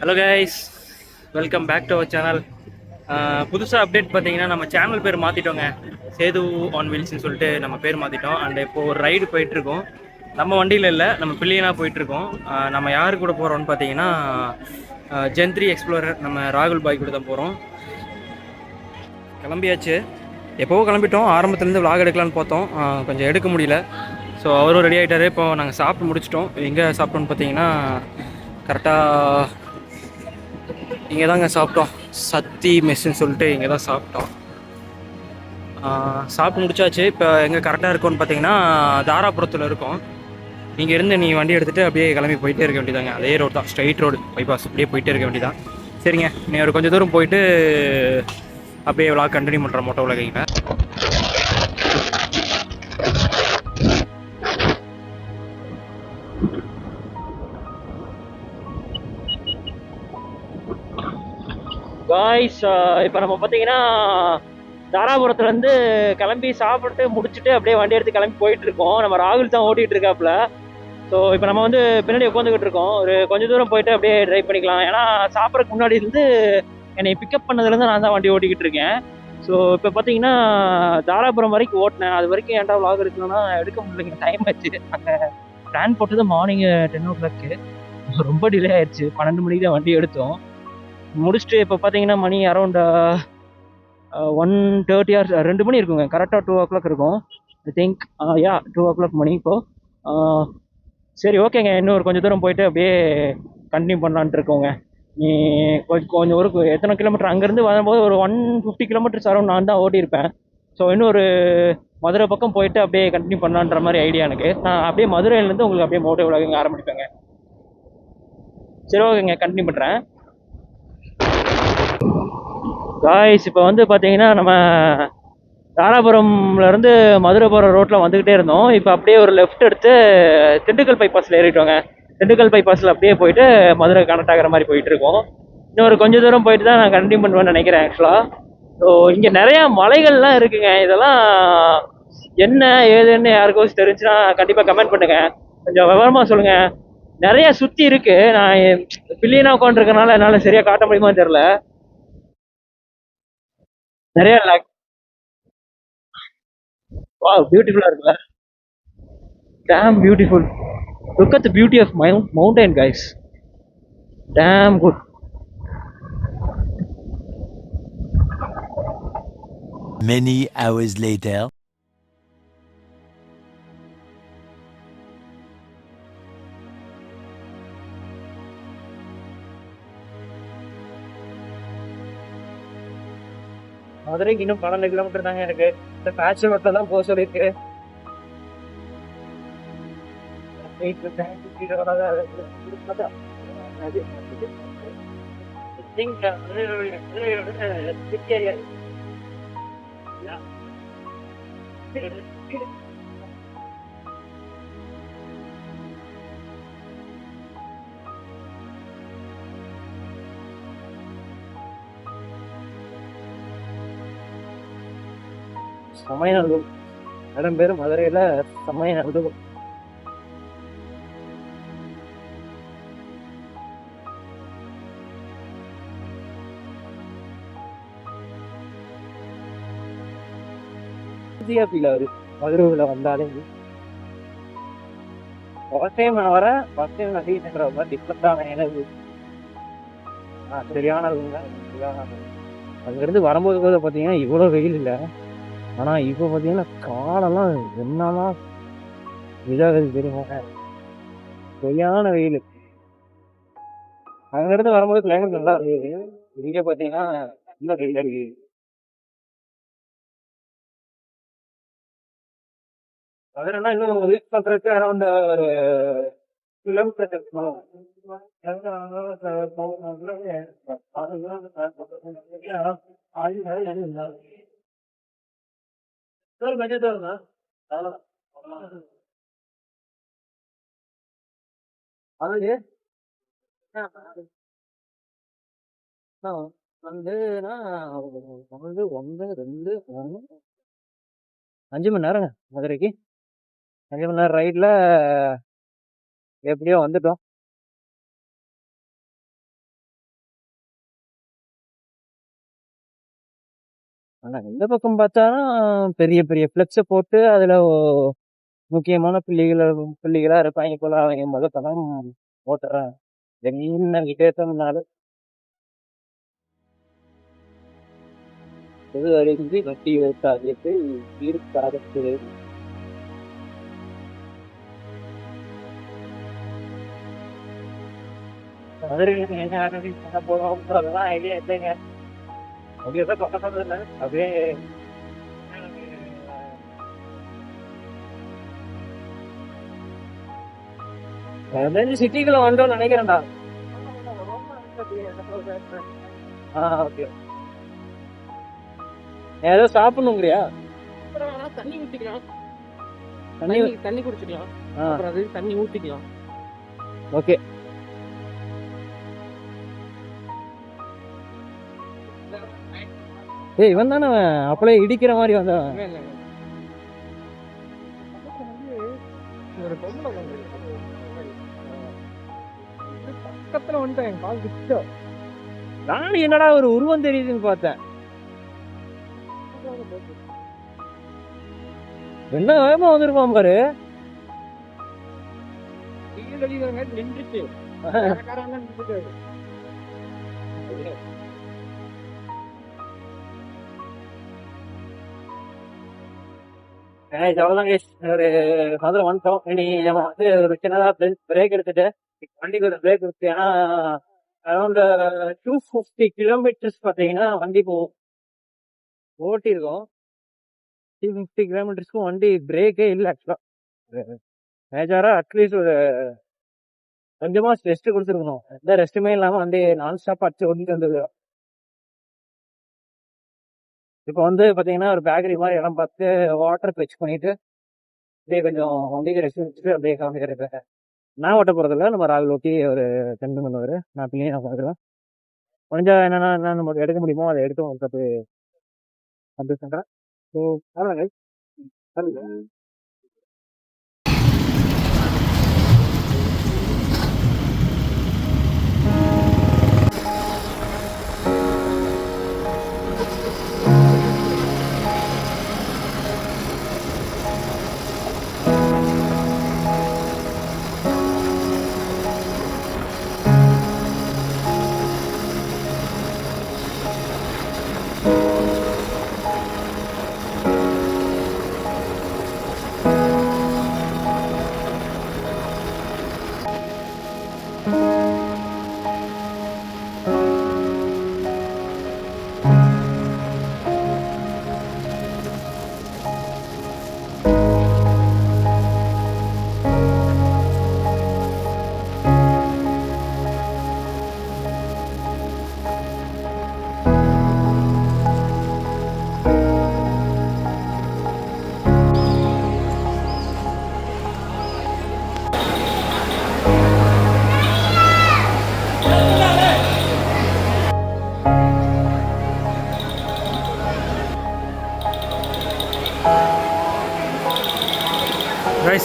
Hello guys, welcome back to our channel. புதுசாக update பார்த்தீங்கன்னா நம்ம சேனல் பேர் மாற்றிட்டோங்க. சேது ஆன் வீல்ஸ்னு சொல்லிட்டு நம்ம பேர் மாற்றிட்டோம். அண்ட் இப்போது ஒரு ரைடு போயிட்டுருக்கோம். நம்ம வண்டியில் இல்லை, நம்ம பிள்ளைங்களாக போயிட்டுருக்கோம். நம்ம யார் கூட போகிறோம்னு பார்த்தீங்கன்னா ஜென்த்ரி எக்ஸ்ப்ளோரர் நம்ம ராகுல் பாய் கூட தான் போகிறோம். கிளம்பியாச்சு, எப்போவோ கிளம்பிட்டோம். ஆரம்பத்துலேருந்து விலாக் எடுக்கலான்னு பார்த்தோம், கொஞ்சம் எடுக்க முடியல. ஸோ அவரும் ரெடி ஆகிட்டார். இப்போ நாங்கள் சாப்பிட்டு முடிச்சிட்டோம். எங்கே சாப்பிட்டோன்னு பார்த்தீங்கன்னா கரெக்டாக இங்கே தாங்க சாப்பிட்டோம். சத்தி மெஸ்ஸுன்னு சொல்லிட்டு இங்கே தான் சாப்பிட்டோம். சாப்பிட்டு முடிச்சாச்சு. இப்போ எங்கே கரெக்டாக இருக்கும்னு பார்த்தீங்கன்னா தாராபுரத்தில் இருக்கோம். இங்கே இருந்து நீ வண்டி எடுத்துகிட்டு அப்படியே கிளம்பி போயிட்டே இருக்க வேண்டியதாங்க. அதே ரோடு தான், ஸ்ட்ரைட் ரோடு, பைபாஸ், அப்படியே போயிட்டே இருக்க வேண்டியதான். சரிங்க, நீ ஒரு கொஞ்சம் தூரம் போயிட்டு அப்படியே விளாக் கண்டினியூ பண்ணுறேன் மொட்டை உலகையில். காய்ஸ், இப்போ நம்ம பார்த்தீங்கன்னா தாராபுரத்துலேருந்து கிளம்பி சாப்பிட்டு முடிச்சுட்டு அப்படியே வண்டி எடுத்து கிளம்பி போயிட்டு இருக்கோம். நம்ம ராகுல் தான் ஓட்டிகிட்டு இருக்காப்புல. ஸோ இப்போ நம்ம வந்து பின்னாடி உட்காந்துக்கிட்டு இருக்கோம். ஒரு கொஞ்சம் தூரம் போயிட்டு அப்படியே ட்ரைவ் பண்ணிக்கலாம். ஏன்னா சாப்பிட்றதுக்கு முன்னாடி இருந்து என்னை பிக்கப் பண்ணதுலேருந்து நான் தான் வண்டி ஓட்டிக்கிட்டு இருக்கேன். ஸோ இப்போ பார்த்தீங்கன்னா தாராபுரம் வரைக்கும் ஓட்டினேன். அது வரைக்கும் ஏன்டா vlog எடுக்கணும்னா எடுக்க முடியலைங்க, டைம் ஆச்சு. அங்கே பிளான் போட்டது மார்னிங் 10 o'clock. ரொம்ப டிலே ஆயிடுச்சு. 12 மணிக்கு தான் வண்டி எடுத்தோம். முடிச்சுட்டு இப்போ பார்த்தீங்கன்னா மணி அரௌண்ட் 1:30 ஆர் 2 மணி இருக்குங்க. கரெக்டாக 2 o'clock இருக்கும் ஐ திங்க். 2 o'clock மணி இப்போ. சரி, ஓகேங்க, இன்னும் கொஞ்சம் தூரம் போயிட்டு அப்படியே கண்டினியூ பண்ணலான்ட்டு இருக்கோங்க. நீ கொஞ்சம் ஒரு எத்தனை கிலோமீட்டர் அங்கேருந்து வரும்போது ஒரு 150 கிலோமீட்டர்ஸ் அரௌண்ட் நான் தான் ஓட்டியிருப்பேன். ஸோ இன்னும் ஒரு மதுரை பக்கம் போயிட்டு அப்படியே கண்டினியூ பண்ணலான்ற மாதிரி ஐடியா எனக்கு. நான் அப்படியே மதுரையிலேருந்து உங்களுக்கு அப்படியே மோட்டோ விலாகிங் ஆரம்பிப்பேங்க. சரி, ஓகேங்க, கண்டினியூ பண்ணுறேன். காய்ஸ், இப்போ வந்து பார்த்தீங்கன்னா நம்ம தாராபுரம்லேருந்து மதுரை போகிற ரோட்டில் வந்துக்கிட்டே இருந்தோம். இப்போ அப்படியே ஒரு லெஃப்ட் எடுத்து திண்டுக்கல் பைபாஸில் ஏறிட்டோங்க. திண்டுக்கல் பைபாஸில் அப்படியே போயிட்டு மதுரை கனெக்ட் ஆகிற மாதிரி போயிட்டு இருக்கோம். இன்னொரு கொஞ்சம் தூரம் போயிட்டு தான் நான் கண்டினியூ பண்ணுவேன்னு நினைக்கிறேன் ஆக்சுவலாக. ஸோ இங்கே நிறையா மலைகள்லாம் இருக்குங்க. இதெல்லாம் என்ன ஏதுன்னு யாருக்கும் தெரிஞ்சுன்னா கண்டிப்பாக கமெண்ட் பண்ணுங்க, கொஞ்சம் விவரமாக சொல்லுங்கள். நிறைய சுற்றி இருக்கு. நான் பில்லியனாக உட்காந்துருக்கனால என்னால் சரியாக காட்ட முடியுமான்னு தெரில. நிறைய வா, பியூட்டிஃபுல்லாக இருக்குல்ல. Damn beautiful. Look at the beauty of my mountain, guys. Damn good. Many hours later. மதுரைக்கு இன்னும் 12 கிலோமீட்டர் தாங்க இருக்கு. இந்த பேட்ச் ரோட்டில் தான் போக சொல்லியிருக்கு. சமயநல்லூர் இடம் பேர் மதுரையில சமயநல்லூர். ஃபீல் ஆகுது மதுரையில் வந்தாலே. ஃபர்ஸ்ட் டைம் நான் வரேன், ஃபர்ஸ்ட் டைம் நான் ரீசெண்ட் மாதிரி டிஃப்ரெண்டான எனர்ஜி. சரியான அங்கேருந்து வரும்போது கூட பார்த்தீங்கன்னா இவ்வளோ வெயில் இல்லை. ஆனால் இப்போ பார்த்தீங்கன்னா காலெல்லாம் என்னெல்லாம் இதாகுது தெரியுமா, சரியான வெயில். அங்கேருந்து வரும்போது கிளைமேட் நல்லா இருக்குது. இங்கே பார்த்தீங்கன்னா இன்னும் வெயில் அடிக்குது. அதனால இன்னும் ரீச் பண்ணுறதுக்கு அரௌண்ட் ஒரு கிலோமீட்டர் இருக்கணும். சார் பட்ஜெட் வருங்க. அதாவது வந்துன்னா வந்து 1 2 3 5 மணி நேரங்க மதுரைக்கு. 5 மணி நேரம் ரைடில் எப்படியோ வந்துட்டோம். ஆனா இந்த பக்கம் பார்த்தாலும் பெரிய பெரிய ஃப்ளெக்ஸை போட்டு அதுல முக்கியமான புள்ளிகளா இருப்பாங்க போல. அவங்க முகத்தெல்லாம் ஓட்டுறாங்க. என்ன விசேஷம்னால இது அறிந்து வட்டி வைத்தாதியத்தை ஈர்க்காதது. மதுரையில் என்ன ஆரம்பி பண்ண போறோம் அதெல்லாம் ஐடியா இல்லைங்க. அப்படியே தான் பக்கத்துல இல்லை அப்படியே சிட்டிக்குள்ள வந்தோம்னு நினைக்கிறேன்டா. ஓகே. ஏதோ சாப்பிடணுங்கிறியா? தண்ணி ஊத்திக்கலாம், தண்ணி தண்ணி குடிச்சுக்கலாம், அப்புறம் அது தண்ணி ஊத்திக்கலாம். ஓகே. ஏய் இவன் தானே அப்படியே இடிக்கிற மாதிரி வந்தவன். ஒரு பொம்பளை பக்கத்துல வந்துட்டேன், கால் கிட்ட. நானும் என்னடா ஒரு உருவம் தெரியுதுன்னு பார்த்தேன். என்ன வேகமா வந்துருப்பான் பாரு. நின்றுச்சு ஒரு மதுரை வந்துட்டோம். இனி நம்ம வந்து ஒரு சின்னதா பிரேக் எடுத்துட்டு வண்டிக்கு ஒரு பிரேக் இருக்கு. ஏன்னா அரௌண்ட் 250 கிலோமீட்டர்ஸ் பார்த்தீங்கன்னா வண்டி ஓட்டிருக்கோம். 250 கிலோமீட்டர்ஸ்க்கும் வண்டி பிரேக்கே இல்லை. ஆக்சுவலா மேஜரா அட்லீஸ்ட் ஒரு கொஞ்சமா ரெஸ்ட் கொடுத்துருக்கணும். எந்த ரெஸ்ட்டுமே இல்லாம வண்டி நான் ஸ்டாப் அடிச்சு ஓட்டிட்டு வந்தது. இப்போ வந்து பாத்தீங்கன்னா ஒரு பேக்கரி மாதிரி இடம் பார்த்து வாட்டர் ஃபிக்ஸ் பண்ணிட்டு அப்படியே கொஞ்சம் வண்டிக்கு ரெஸ்ட் வச்சுட்டு அப்படியே காமிக்கிறேன். நான் ஓட்ட போறதில்ல, நம்ம ராகுல் ஓட்டி ஒரு 10 பண்ணுவார். நான் பிள்ளைங்க நான் பார்க்குறேன். கொஞ்சம் என்னென்ன நம்ம எடுக்க முடியுமோ அதை எடுத்து உங்களுக்கு அப்படி சொல்கிறேன். ஸோ அதான் கைஸ்,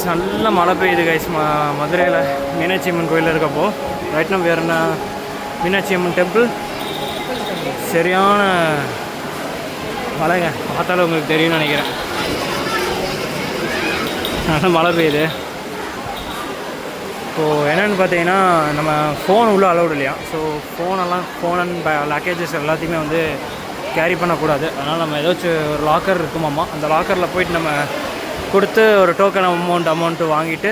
நல்ல மழை பெய்யுது கைஸ். மதுரையில் மீனாட்சி அம்மன் கோயிலில் இருக்கப்போ ரைட் நம்ம வேறு என்ன மீனாட்சி அம்மன் டெம்பிள். சரியான மழைங்க, பார்த்தாலும் உங்களுக்கு தெரியும்னு நினைக்கிறேன். நல்ல மழை பெய்யுது. இப்போது என்னென்னு பார்த்தீங்கன்னா நம்ம ஃபோன் உள்ளே அலௌடு இல்லையா. ஸோ ஃபோன் அண்ட் லக்கேஜஸ் எல்லாத்தையுமே வந்து கேரி பண்ணக்கூடாது. அதனால் நம்ம ஏதாச்சும் ஒரு லாக்கர் இருக்குமாம்மா, அந்த லாக்கரில் போயிட்டு நம்ம கொடுத்து ஒரு டோக்கன் அமௌண்ட்டு வாங்கிட்டு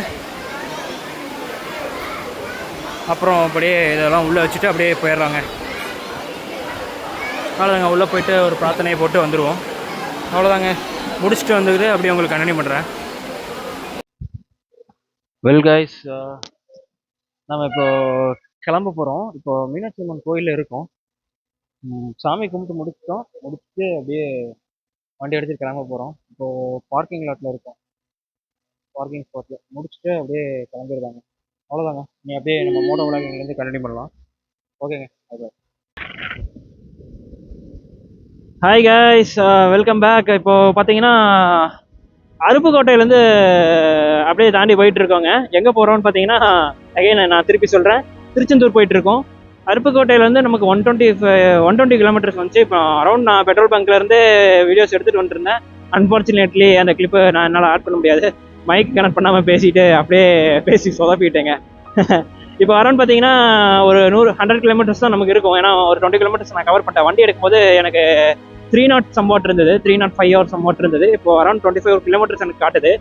அப்புறம் அப்படியே இதெல்லாம் உள்ளே வச்சுட்டு அப்படியே போயிடுறாங்க. அவ்வளோதாங்க, உள்ளே போயிட்டு ஒரு பிரார்த்தனையை போட்டு வந்துடுவோம். அவ்வளோதாங்க, முடிச்சுட்டு வந்துக்கிட்டு அப்படியே உங்களுக்கு கண்டினியூ பண்ணுறேன். வெல் கைஸ், நம்ம இப்போ கிளம்ப போகிறோம். இப்போ மீனாட்சி அம்மன் கோயிலில் இருக்கோம். சாமி கும்பிட்டு முடிச்சுட்டு அப்படியே வண்டி எடுத்துகிட்டு கிளம்ப போகிறோம். இப்போது பார்க்கிங் லாட்டில் இருக்கோம். பார்க்கிங் ஸ்பாட்டில் முடிச்சுட்டு அப்படியே கிளம்பிடுதாங்க. அவ்வளோதாங்க, நீ அப்படியே நம்ம மோட்டோ விளாகிங்லேருந்து கண்டினியூ பண்ணலாம். ஓகேங்க. Hi guys, welcome back. இப்போது பார்த்தீங்கன்னா அருப்புக்கோட்டையிலேருந்து அப்படியே தாண்டி போயிட்டு இருக்கோங்க. எங்கே போகிறோம்னு பார்த்தீங்கன்னா அகைன் நான் திருப்பி சொல்கிறேன், திருச்செந்தூர் போயிட்டுருக்கோம். அருப்புக்கோட்டையிலேருந்து நமக்கு 120 கிலோமீட்டர்ஸ் வந்துச்சு. இப்போ அரௌண்ட் நான் பெட்ரோல் பங்க்லேருந்து வீடியோஸ் எடுத்துகிட்டு வந்துருந்தேன். அன்ஃபார்ச்சுனேட்லி அந்த கிளிப்பை நான் என்னால் ஆட் பண்ண முடியாது. மைக் கனெக்ட் பண்ணாமல் பேசிட்டு அப்படியே பேசி சொதப்பிட்டேங்க. இப்போ அரௌண்ட் பார்த்தீங்கன்னா ஒரு 100 கிலோமீட்டர்ஸ் தான் நமக்கு இருக்கும். ஏன்னா ஒரு 20 கிலோமீட்டர்ஸ் நான் கவர் பண்ணிட்டேன். வண்டி எடுக்கும்போது எனக்கு 3 சம்வாட் இருந்தது, 305 hours சம்வாட் இருந்தது. இப்போ அரௌண்ட் 25 கிலோமீட்டர்ஸ் எனக்கு காட்டுது.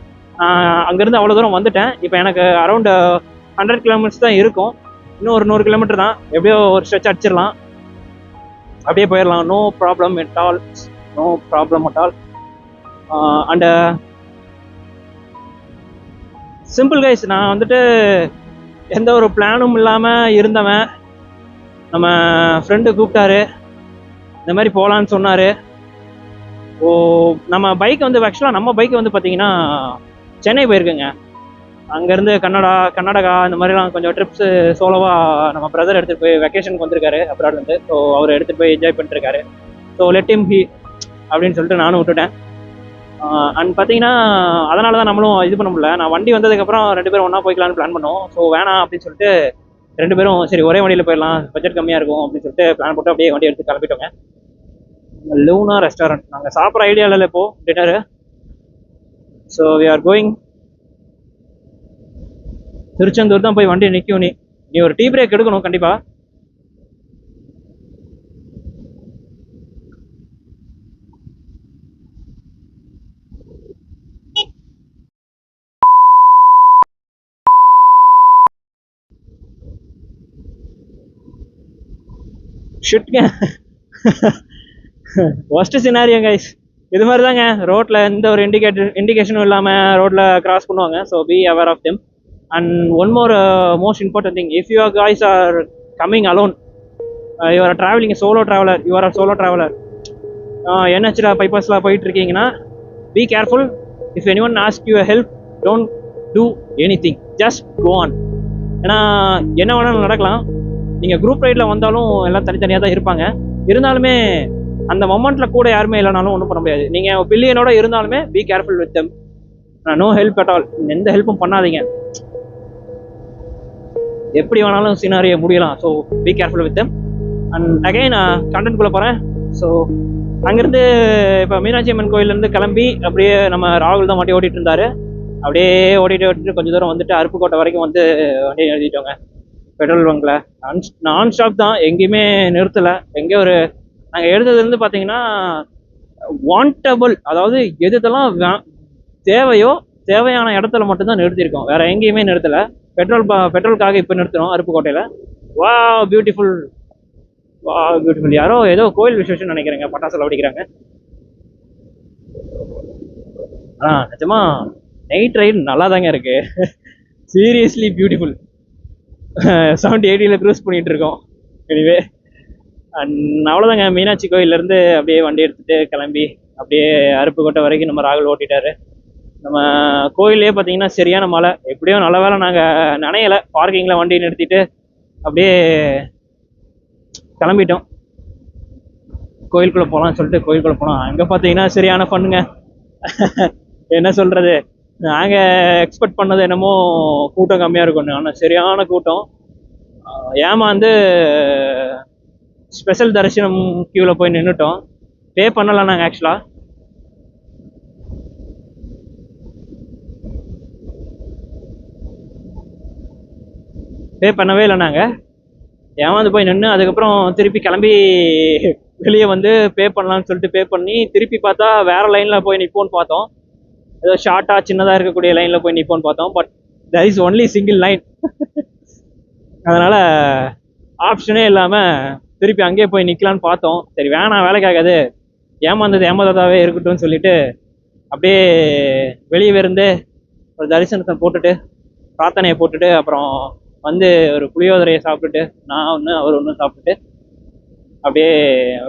அங்கேருந்து அவ்வளோ தூரம் வந்துட்டேன். இப்போ எனக்கு அரௌண்ட் 100 கிலோமீட்டர்ஸ் தான் இருக்கும். இன்னும் ஒரு 100 கிலோமீட்டர் தான், எப்படியோ ஒரு ஸ்ட்ரெச் அடிச்சிடலாம், அப்படியே போயிடலாம். No problem at all, no problem at all. And simple guys, நான் வந்துட்டு எந்த ஒரு பிளானும் இல்லாமல் இருந்தவன். நம்ம ஃப்ரெண்டு கூப்பிட்டாரு, இந்த மாதிரி போகலான்னு சொன்னார். நம்ம பைக் வந்து ஆக்சுவலாக நம்ம பைக் வந்து பார்த்தீங்கன்னா சென்னை போயிருக்குங்க. அங்கேருந்து கர்நாடகா இந்த மாதிரிலாம் கொஞ்சம் ட்ரிப்ஸு சோலோவாக நம்ம பிரதர் எடுத்துகிட்டு போய் வெக்கேஷனுக்கு வந்திருக்காரு அப்ராட்லேருந்து. ஸோ அவர் எடுத்துகிட்டு போய் என்ஜாய் பண்ணிட்டுருக்காரு. ஸோ லெட் ஹிம் ஹி அப்படின்னு சொல்லிட்டு நானும் விட்டுட்டேன். அண்ட் பார்த்தீங்கன்னா அதனால தான் நம்மளும் இது பண்ண முடியல. நான் வண்டி வந்ததுக்கப்புறம் 2 பேரும் ஒன்றா போய்க்கலான்னு பிளான் பண்ணோம். ஸோ வேணாம் அப்படின்னு சொல்லிட்டு 2 பேரும் சரி ஒரே வண்டியில் போயிடலாம், பட்ஜெட் கம்மியாக இருக்கும் அப்படின்னு சொல்லிட்டு பிளான் போட்டு அப்படியே வண்டி எடுத்து கிளம்பிட்டோங்க. லூனா ரெஸ்டாரண்ட் நாங்கள் சாப்பிட்ற ஐடியா இல்லை இப்போது dinner. So we are going Tiruchendur தான் போய் வண்டி நிற்கும். நீ ஒரு டீ பிரேக் எடுக்கணும் கண்டிப்பா. ஷிட்ங்க, ஒஸ்ட் சினாரியோ கைஸ். இது மாதிரி தாங்க ரோட்டில் எந்த ஒரு இண்டிகேஷனும் இல்லாமல் ரோட்டில் கிராஸ் பண்ணுவாங்க. So be aware of them. And one more most important thing, if you guys are coming alone, you are traveling a solo traveler, you are a solo traveler, NHல பைபாஸ்லாம் போயிட்டு இருக்கீங்கன்னா be careful. If anyone asks you a help, don't do anything, just go on. ஏன்னா என்ன வேணாலும் நடக்கலாம். நீங்கள் group ரைடில் வந்தாலும் எல்லாம் தனித்தனியாக தான் இருப்பாங்க. இருந்தாலுமே அந்த மொமெண்ட்டில் கூட யாருமே இல்லைனாலும் ஒன்றும் பண்ண முடியாது. நீங்கள் பில்லியனோட இருந்தாலுமே be careful with them. No help at all, எந்த ஹெல்ப்பும் பண்ணாதீங்க. எப்படி வேணாலும் சினாரியை முடியலாம். So be careful with them. And again நான் கண்டென்ட்குள்ளே போகிறேன். ஸோ அங்கேருந்து இப்போ மீனாட்சி அம்மன் கோயிலேருந்து கிளம்பி அப்படியே நம்ம ராகுல் தான் வண்டி ஓட்டிகிட்டு இருந்தார். அப்படியே ஓட்டிட்டு கொஞ்சம் தூரம் வந்துட்டு அருப்புக்கோட்டை வரைக்கும் வந்து வண்டியை எழுதிட்டோங்க. பெட்ரோல் பங்கில் நான் ஸ்டாப் தான், எங்கேயுமே நிறுத்தலை. எங்கேயோ ஒரு நாங்கள் எழுதுலேருந்து பார்த்தீங்கன்னா வாண்டபிள், அதாவது எதுதெல்லாம் தேவையோ தேவையான இடத்துல மட்டும்தான் நிறுத்தியிருக்கோம், வேற எங்கேயுமே நிறுத்தலை. பெட்ரோலுக்காக இப்போ நிறுத்துறோம் அருப்புக்கோட்டையில். வா பியூட்டிஃபுல், வா பியூட்டிஃபுல். யாரோ ஏதோ கோயில் விசேஷம் நினைக்கிறேங்க, பட்டாசுல வெடிக்கிறாங்க. நிஜமா நைட் ரைடு நல்லா தாங்க இருக்கு. Seriously beautiful. 70-80 க்ரூஸ் பண்ணிட்டு இருக்கோம். எனிவே அவ்வளோதாங்க. மீனாட்சி கோயிலேருந்து அப்படியே வண்டி எடுத்துகிட்டு கிளம்பி அப்படியே அருப்புக்கோட்டை வரைக்கும் நம்ம ராகுல் ஓட்டிட்டாரு. நம்ம கோயிலே பார்த்தீங்கன்னா சரியான மழை. எப்படியோ நல்ல வேலை நாங்கள் நனையலை, பார்க்கிங்கில் வண்டி நிறுத்திட்டு அப்படியே கிளம்பிட்டோம். கோயிலுக்குள்ளே போகலான்னு சொல்லிட்டு கோயிலுக்குள்ளே போனோம். அங்கே பார்த்தீங்கன்னா சரியான ஃபண்ணுங்க. என்ன சொல்கிறது, நாங்கள் எக்ஸ்பெக்ட் பண்ணது என்னமோ கூட்டம் கம்மியாக இருக்கும்னு, ஆனால் சரியான கூட்டம். ஏமாந்து ஸ்பெஷல் தரிசனம் கியூவில் போய் நின்றுட்டோம். பே பண்ணலாம் நாங்கள், ஆக்சுவலாக பே பண்ணவே இல்லை. நாங்கள் ஏமாந்து போய் நின்று அதுக்கப்புறம் திருப்பி கிளம்பி வெளியே வந்து பே பண்ணலான்னு சொல்லிட்டு பே பண்ணி திருப்பி பார்த்தா வேறு லைனில் போய் நிற்போன்னு பார்த்தோம். ஏதோ ஷார்ட்டாக சின்னதாக இருக்கக்கூடிய லைனில் போய் நிற்போன்னு பார்த்தோம். But there is only single line. அதனால் ஆப்ஷனே இல்லாமல் திருப்பி அங்கேயே போய் நிற்கலான்னு பார்த்தோம். சரி வேணாம், வேலைக்காகாது, ஏமாந்ததாகவே இருக்கட்டும்னு சொல்லிட்டு அப்படியே வெளியே இருந்து ஒரு தரிசனத்தை போட்டுட்டு பிரார்த்தனையை போட்டுட்டு அப்புறம் வந்து ஒரு புளியோதரையை சாப்பிட்டுட்டு நான் ஒன்று அவர் ஒன்று சாப்பிட்டுட்டு அப்படியே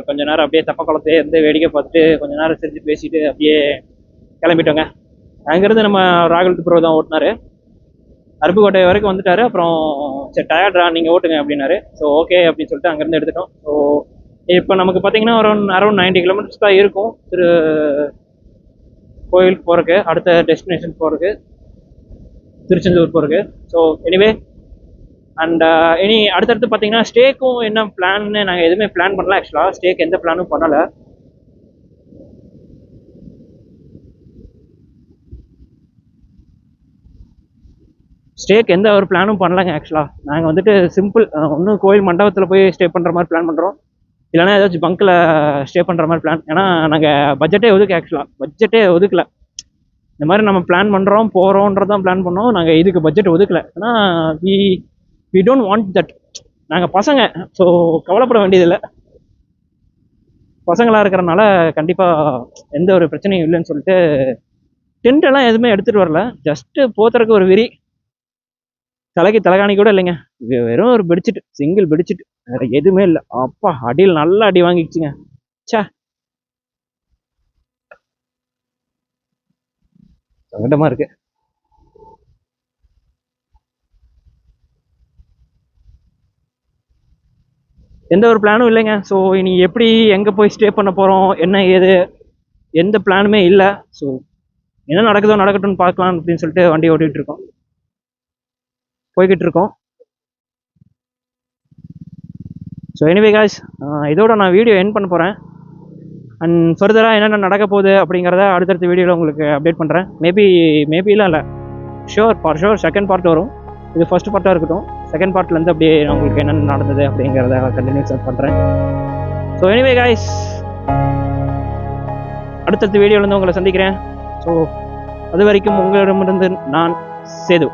கொஞ்ச நேரம் அப்படியே தப்ப குளத்தையே இருந்து வேடிக்கை பார்த்துட்டு கொஞ்ச நேரம் சிரிச்சு பேசிட்டு அப்படியே கிளம்பிட்டோங்க. அங்கேருந்து நம்ம ராகுல் ப்ரோ தான் ஓட்டினாரு. அருப்புக்கோட்டை வரைக்கும் வந்துட்டாரு. அப்புறம் சரி டயர்ட்ரா நீங்கள் ஓட்டுங்க அப்படின்னாரு. ஸோ ஓகே அப்படின்னு சொல்லிட்டு அங்கேருந்து எடுத்துட்டோம். ஸோ இப்போ நமக்கு பார்த்தீங்கன்னா அரௌண்ட் 90 கிலோமீட்டர்ஸ் தான் இருக்கும் கோயிலுக்கு போகிறதுக்கு, அடுத்த டெஸ்டினேஷன் போகிறதுக்கு, திருச்செந்தூர் போகிறதுக்கு. ஸோ எனிவே அண்ட் இனி அடுத்தடுத்து பார்த்தீங்கன்னா ஸ்டேக்கும் என்ன பிளான்னு நாங்கள் எதுவுமே பிளான் பண்ணல. ஆக்சுவலாக ஸ்டேக்கு எந்த பிளானும் பண்ணலை. ஸ்டேக்கு எந்த ஒரு பிளானும் பண்ணலங்க. ஆக்சுவலாக நாங்கள் வந்துட்டு சிம்பிள் ஒன்றும் கோயில் மண்டபத்தில் போய் ஸ்டே பண்ணுற மாதிரி பிளான் பண்ணுறோம், இல்லைனா ஏதாச்சும் பங்க்கில் ஸ்டே பண்ணுற மாதிரி பிளான். ஏன்னா நாங்கள் பட்ஜெட்டே ஒதுக்கல. இந்த மாதிரி நம்ம பிளான் பண்ணுறோம் போகிறோன்றதான் பிளான் பண்ணோம். நாங்கள் இதுக்கு பட்ஜெட் ஒதுக்கலை. ஏன்னா வி டோன்ட் வாண்ட் தட். நாங்கள் பசங்க, ஸோ கவலைப்பட வேண்டியதில்லை. பசங்களாக இருக்கிறனால கண்டிப்பாக எந்த ஒரு பிரச்சனையும் இல்லைன்னு சொல்லிட்டு டென்ட்டெல்லாம் எதுவுமே எடுத்துகிட்டு வரல. ஜஸ்ட்டு போத்துறதுக்கு ஒரு விரி, தலைக்கு தலைகாணி கூட இல்லைங்க. வெறும் ஒரு பெட்ஷீட், சிங்கிள் பெட்ஷீட், வேறு எதுவுமே இல்லை. அப்பா அடியில் நல்லா அடி வாங்கிடுச்சுங்க. சே, சங்கடமா இருக்கு. எந்த ஒரு பிளானும் இல்லைங்க. ஸோ இனி எப்படி எங்கே போய் ஸ்டே பண்ண போகிறோம், என்ன ஏது, எந்த பிளானுமே இல்லை. ஸோ என்ன நடக்குதோ நடக்கட்டும்னு பார்க்கலாம் அப்படின்னு சொல்லிட்டு வண்டி ஓட்டிகிட்டு இருக்கோம், போய்கிட்டு இருக்கோம். ஸோ எனிவே காய்ஸ், இதோட நான் வீடியோ எண்ட் பண்ண போகிறேன். அண்ட் ஃபர்தராக என்னென்ன நடக்க போகுது அப்படிங்கிறத அடுத்தடுத்த வீடியோவில் உங்களுக்கு அப்டேட் பண்ணுறேன். மேபிலாம் இல்லை, ஃபார் ஷோர் செகண்ட் பார்ட் வரும். இது ஃபர்ஸ்ட் பார்ட்டாக இருக்கட்டும். செகண்ட் பார்ட்லேருந்து அப்படியே உங்களுக்கு என்னென்ன நடந்தது அப்படிங்கிறத கண்டினியூஸ் பண்ணுறேன். ஸோ எனிவே காய்ஸ், அடுத்தடுத்த வீடியோலேருந்து உங்களை சந்திக்கிறேன். ஸோ அது வரைக்கும் உங்களிடமிருந்து நான் சேது.